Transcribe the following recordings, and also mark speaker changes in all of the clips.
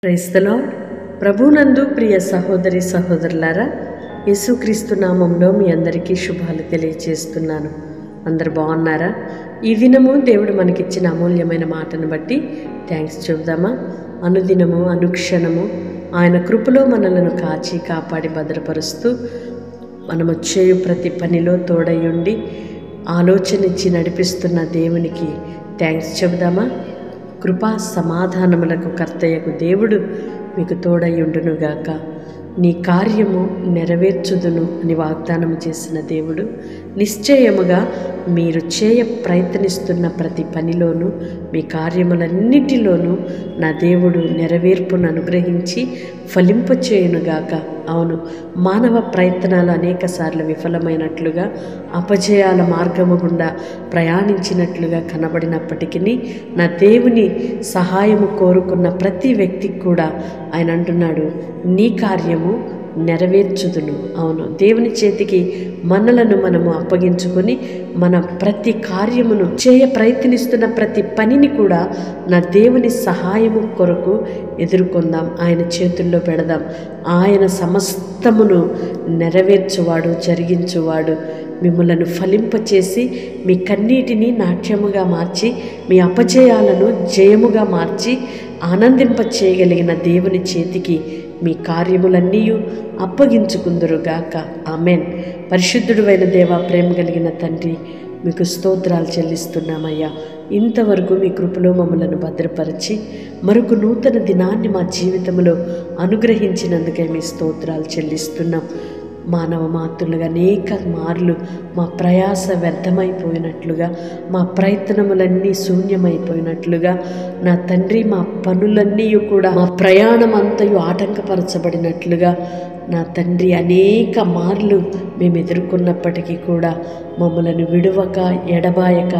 Speaker 1: Praise the lord. ప్రభునందు ప్రియ సహోదరి సహోదరులారా, యేసుక్రీస్తు నామంలో మీ అందరికీ శుభాలు తెలియజేస్తున్నాను. అందరు బాగున్నారా? ఈ దినము దేవుడు మనకిచ్చిన అమూల్యమైన మాటను బట్టి థ్యాంక్స్ చెబుదామా? అనుదినము అనుక్షణము ఆయన కృపలో మనలను కాచి కాపాడి భద్రపరుస్తూ మనము చేయు ప్రతి పనిలో తోడయుండి ఆలోచనిచ్చి నడిపిస్తున్న దేవునికి థ్యాంక్స్ చెబుదామా? కృపా సమాధానములకు కర్తయ్యకు దేవుడు మీకు తోడయుండునుగాక. నీ కార్యము నెరవేర్చుదును అని వాగ్దానం చేసిన దేవుడు నిశ్చయముగా మీరు ప్రయత్నిస్తున్న ప్రతి పనిలోనూ మీ కార్యములన్నిటిలోనూ నా దేవుడు నెరవేర్పును అనుగ్రహించి ఫలింపచేయునుగాక. అవును, మానవ ప్రయత్నాలు అనేకసార్లు విఫలమైనట్లుగా అపజయాల మార్గము గుండా ప్రయాణించినట్లుగా కనబడినప్పటికీ నా దేవుని సహాయము కోరుకున్న ప్రతి వ్యక్తికి కూడా ఆయన అంటున్నాడు, నీ కార్యము నెరవేర్చుదును. అవును, దేవుని చేతికి మనలను మనము అప్పగించుకొని మన ప్రతి కార్యమును ప్రయత్నిస్తున్న ప్రతి పనిని కూడా నా దేవుని సహాయము కొరకు ఎదుర్కొందాం, ఆయన చేతుల్లో పెడదాం. ఆయన సమస్తమును నెరవేర్చువాడు, జరిగించువాడు. మిమ్మలను ఫలింపచేసి మీ కన్నీటిని నాట్యముగా మార్చి మీ అపజయాలను జయముగా మార్చి ఆనందింప చేయగలిగిన దేవుని చేతికి మీ కార్యములన్నీ అప్పగించుకుందురుగాక. ఆమెన్. పరిశుద్ధుడైన దేవా, ప్రేమ కలిగిన తండ్రి, మీకు స్తోత్రాలు చెల్లిస్తున్నామయ్యా. ఇంతవరకు మీ కృపలో మమ్మలను భద్రపరిచి మరొక నూతన దినాన్ని మా జీవితంలో అనుగ్రహించినందుకే మీ స్తోత్రాలు చెల్లిస్తున్నాం. మానవ మాతృలుగా అనేక మార్లు మా ప్రయాస వ్యర్థమైపోయినట్లుగా, మా ప్రయత్నములన్నీ శూన్యమైపోయినట్లుగా నా తండ్రి, మా పనులన్నీ కూడా, మా ప్రయాణం అంతయు ఆటంకపరచబడినట్లుగా నా తండ్రి అనేక మార్లు మేము ఎదుర్కొన్నప్పటికీ కూడా మమ్మలను విడువక ఎడబాయక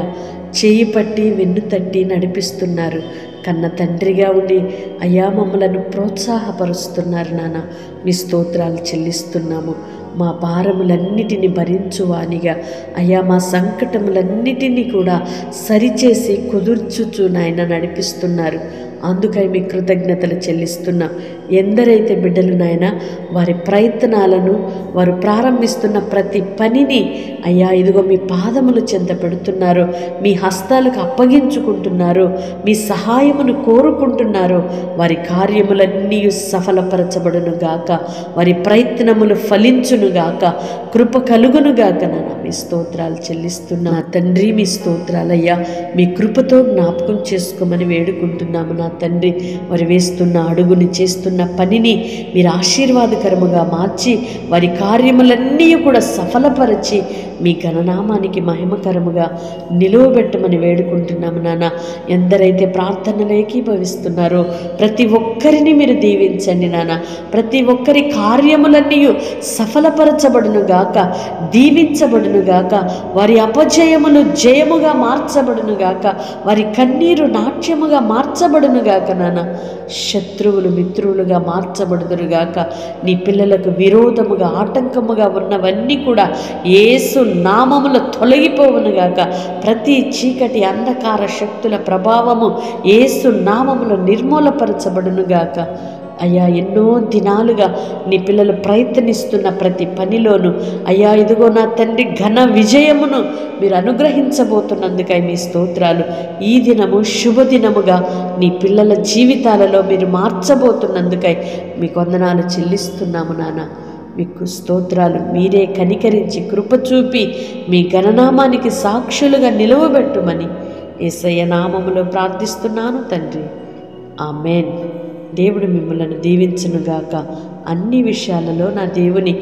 Speaker 1: చేయి పట్టి వెన్ను తట్టి నడిపిస్తున్నారు. కన్న తండ్రిగా ఉండి అయ్యా మమ్మలను ప్రోత్సాహపరుస్తున్నారు. నాన్న, మీ స్తోత్రాలు చెల్లిస్తున్నాము. మా భారములన్నిటినీ భరించువానిగా అయ్యా మా సంకటములన్నిటినీ కూడా సరిచేసి కుదుర్చుచు నాయన నడిపిస్తున్నారు. అందుకై మీ కృతజ్ఞతలు చెల్లిస్తున్నాం. ఎందరైతే బిడ్డలు నాయన వారి ప్రయత్నాలను, వారు ప్రారంభిస్తున్న ప్రతి పనిని అయ్యా ఇదిగో మీ పాదములు చెంత పెడుతున్నారో, మీ హస్తాలకు అప్పగించుకుంటున్నారో, మీ సహాయమును కోరుకుంటున్నారో, వారి కార్యములన్నీ సఫలపరచబడునుగాక, వారి ప్రయత్నములు ఫలించునుగాక, కృప కలుగునుగాక. నాన్న, మీ స్తోత్రాలు చెల్లిస్తున్నా తండ్రి. మీ స్తోత్రాలయ్యా మీ కృపతో జ్ఞాపకం చేసుకోమని వేడుకుంటున్నాము. నా తండ్రి, వారు వేస్తున్న అడుగుని, చేస్తున్న పనిని మీరు ఆశీర్వాదకరముగా మార్చి వారి కార్యములన్నీ కూడా సఫలపరిచి మీ ఘననామానికి మహిమకరముగా నిలువబెట్టమని వేడుకుంటున్నాము. నాన్న, ఎందరైతే ప్రార్థనలు ఏకీభవిస్తున్నారో ప్రతి ఒక్కరిని మీరు దీవించండి. నాన్న, ప్రతి ఒక్కరి కార్యములన్నీ సఫలపరచబడునుగాక, దీవించబడునుగాక, వారి అపజయములు జయముగా మార్చబడునుగాక, వారి కన్నీరు నాట్యముగా మార్చబడునుగాక. నాన్న, శత్రువులు మిత్రులుగా మార్చబడుదురుగాక. నీ పిల్లలకు విరోధముగా ఆటంకముగా ఉన్నవన్నీ కూడా యేసు నామములో తొలగిపోవునుగాక. ప్రతి చీకటి అంధకార శక్తుల ప్రభావము యేసు నామములో నిర్మూలపరచబడునుగాక. అయ్యా, ఎన్నో దినాలుగా నీ పిల్లలు ప్రయత్నిస్తున్న ప్రతి పనిలోనూ అయ్యా ఇదిగో నా తండ్రి ఘన విజయమును మీరు అనుగ్రహించబోతున్నందుకై మీ స్తోత్రాలు. ఈ దినము శుభదినముగా నీ పిల్లల జీవితాలలో మీరు మార్చబోతున్నందుకై మీకు వందనాలు చెల్లిస్తున్నాము. నాన్న, మీకు స్తోత్రాలు. మీరే కనికరించి కృప చూపి మీ ఘననామానికి సాక్షులుగా నిలవబెట్టుమని యేసయ్య నామములో ప్రార్థిస్తున్నాను తండ్రి. ఆమేన్. దేవుడు మిమ్మల్ని దీవించునుగాక. అన్ని విషయాలలో నా దేవుని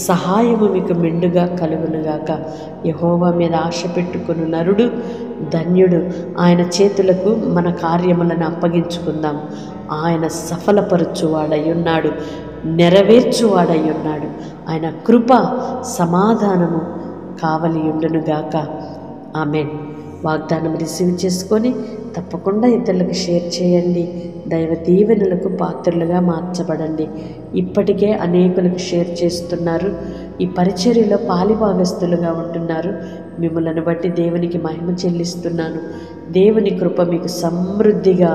Speaker 1: సహాయము మీకు మెండుగా కలుగునుగాక. యెహోవా మీద ఆశ పెట్టుకుని నరుడు ధన్యుడు. ఆయన చేతులకు మన కార్యములను అప్పగించుకుందాం. ఆయన సఫలపరచువాడై ఉన్నాడు, నెరవేర్చువాడై ఉన్నాడు. ఆయన కృప సమాధానము కావలి ఉండునుగాక. ఆమేన్. వాగ్దానం రిసీవ్ చేసుకొని తప్పకుండా ఇతరులకు షేర్ చేయండి. దైవ దీవెనలకు పాత్రలుగా మార్చబడండి. ఇప్పటికే అనేకులకు షేర్ చేస్తున్నారు. ఈ పరిచర్యలో పాలిభాగస్తులుగా ఉంటున్నారు. మిమ్మల్ని బట్టి దేవునికి మహిమ చెల్లిస్తున్నాను. దేవుని కృప మీకు సమృద్ధిగా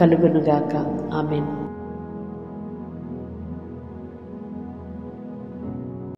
Speaker 1: కలుగునుగాక. ఆమేన్.